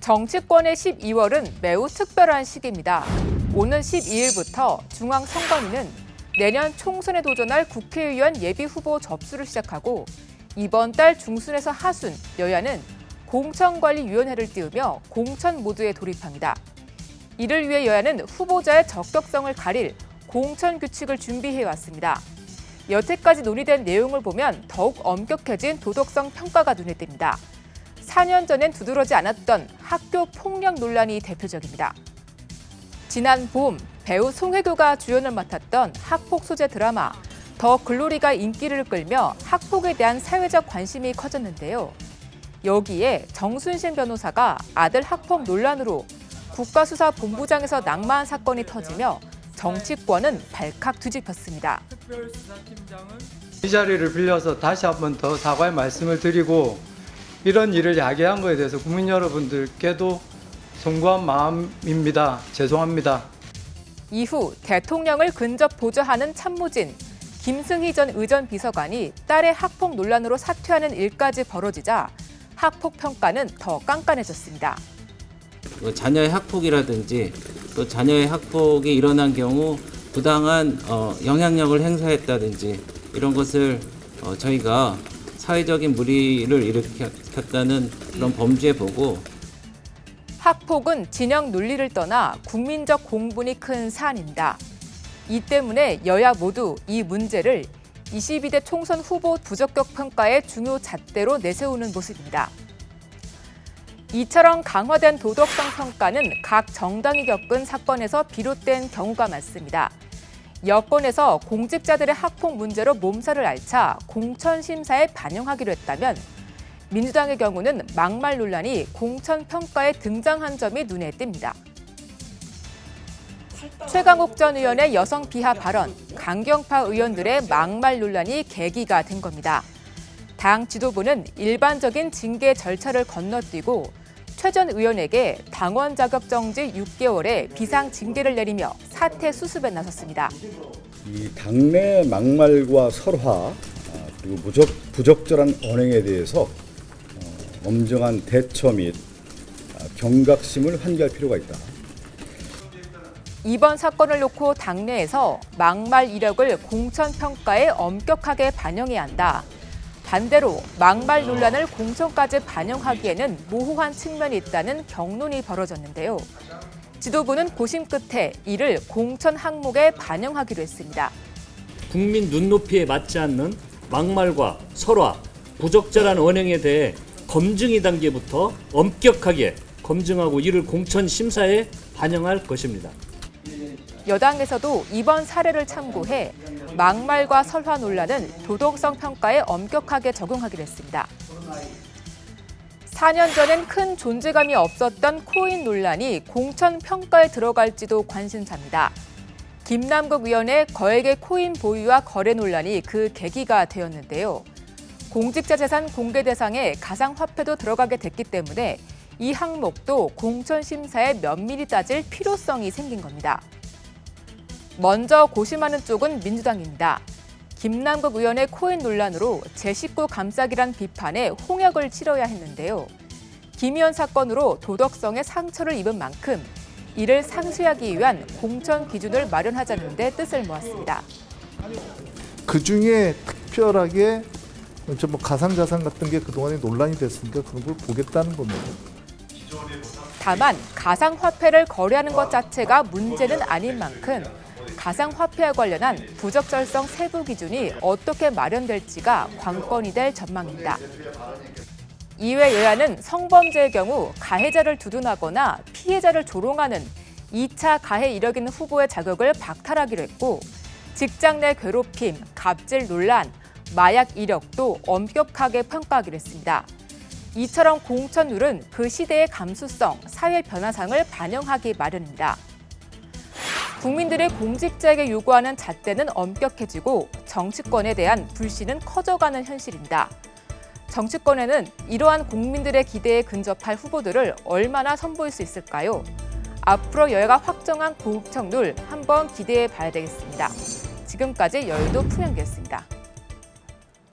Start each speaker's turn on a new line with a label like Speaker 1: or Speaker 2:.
Speaker 1: 정치권의 12월은 매우 특별한 시기입니다. 오는 12일부터 중앙선관위는 내년 총선에 도전할 국회의원 예비후보 접수를 시작하고 이번 달 중순에서 하순 여야는 공천관리위원회를 띄우며 공천 모드에 돌입합니다. 이를 위해 여야는 후보자의 적격성을 가릴 공천 규칙을 준비해왔습니다. 여태까지 논의된 내용을 보면 더욱 엄격해진 도덕성 평가가 눈에 띕니다. 4년 전엔 두드러지 않았던 학교 폭력 논란이 대표적입니다. 지난 봄 배우 송혜교가 주연을 맡았던 학폭 소재 드라마 더 글로리가 인기를 끌며 학폭에 대한 사회적 관심이 커졌는데요. 여기에 정순신 변호사가 아들 학폭 논란으로 국가수사본부장에서 낙마한 사건이 터지며 정치권은 발칵 뒤집혔습니다.
Speaker 2: 이 자리를 빌려서 다시 한 번 더 사과의 말씀을 드리고 이런 일을 야기한 것에 대해서 국민 여러분들께도 송구한 마음입니다. 죄송합니다.
Speaker 1: 이후 대통령을 근접 보좌하는 참모진 김승희 전 의전 비서관이 딸의 학폭 논란으로 사퇴하는 일까지 벌어지자 학폭 평가는 더 깐깐해졌습니다.
Speaker 3: 자녀의 학폭이라든지 또 자녀의 학폭이 일어난 경우 부당한 영향력을 행사했다든지 이런 것을 저희가 사회적인 물의를 일으켰다는 그런 범죄 보고
Speaker 1: 학폭은 진영 논리를 떠나 국민적 공분이 큰 사안입니다. 이 때문에 여야 모두 이 문제를 22대 총선 후보 부적격 평가의 중요 잣대로 내세우는 모습입니다. 이처럼 강화된 도덕성 평가는 각 정당이 겪은 사건에서 비롯된 경우가 많습니다. 여권에서 공직자들의 학폭 문제로 몸살을 앓자 공천 심사에 반영하기로 했다면 민주당의 경우는 막말 논란이 공천 평가에 등장한 점이 눈에 띕니다. 최강욱 전 의원의 여성 비하 발언, 강경파 의원들의 막말 논란이 계기가 된 겁니다. 당 지도부는 일반적인 징계 절차를 건너뛰고 최 전 의원에게 당원 자격 정지 6개월의 비상 징계를 내리며 사퇴 수습에 나섰습니다.
Speaker 4: 이 당내 막말과 설화 그리고 부적절한 언행에 대해서 엄정한 대처 및 경각심을 환기할 필요가 있다.
Speaker 1: 이번 사건을 놓고 당내에서 막말 이력을 공천 평가에 엄격하게 반영해야 한다. 반대로 막말 논란을 공천까지 반영하기에는 모호한 측면이 있다는 격론이 벌어졌는데요. 지도부는 고심 끝에 이를 공천 항목에 반영하기로 했습니다.
Speaker 5: 국민 눈높이에 맞지 않는 막말과 설화, 부적절한 언행에 대해 검증 단계부터 엄격하게 검증하고 이를 공천 심사에 반영할 것입니다.
Speaker 1: 여당에서도 이번 사례를 참고해 막말과 설화 논란은 도덕성 평가에 엄격하게 적용하기로 했습니다. 4년 전엔 큰 존재감이 없었던 코인 논란이 공천 평가에 들어갈지도 관심사입니다. 김남국 의원의 거액의 코인 보유와 거래 논란이 그 계기가 되었는데요. 공직자 재산 공개 대상에 가상화폐도 들어가게 됐기 때문에 이 항목도 공천 심사에 면밀히 따질 필요성이 생긴 겁니다. 먼저 고심하는 쪽은 민주당입니다. 김남국 의원의 코인 논란으로 제 식구 감싸기란 비판에 홍역을 치러야 했는데요. 김 의원 사건으로 도덕성에 상처를 입은 만큼 이를 상쇄하기 위한 공천 기준을 마련하자는 데 뜻을 모았습니다.
Speaker 6: 그중에 특별하게 가상자산 같은 게 그동안에 논란이 됐으니까 그런 걸 보겠다는 겁니다.
Speaker 1: 다만 가상화폐를 거래하는 것 자체가 문제는 아닌 만큼 가상화폐와 관련한 부적절성 세부 기준이 어떻게 마련될지가 관건이 될 전망입니다. 이외 여야는 성범죄의 경우 가해자를 두둔하거나 피해자를 조롱하는 2차 가해 이력 있는 후보의 자격을 박탈하기로 했고 직장 내 괴롭힘, 갑질 논란, 마약 이력도 엄격하게 평가하기로 했습니다. 이처럼 공천률은 그 시대의 감수성, 사회 변화상을 반영하기 마련입니다. 국민들의 공직자에게 요구하는 잣대는 엄격해지고 정치권에 대한 불신은 커져가는 현실입니다. 정치권에는 이러한 국민들의 기대에 근접할 후보들을 얼마나 선보일 수 있을까요? 앞으로 여야가 확정한 공천률 한번 기대해 봐야 되겠습니다. 지금까지 여의도 풍영기였습니다.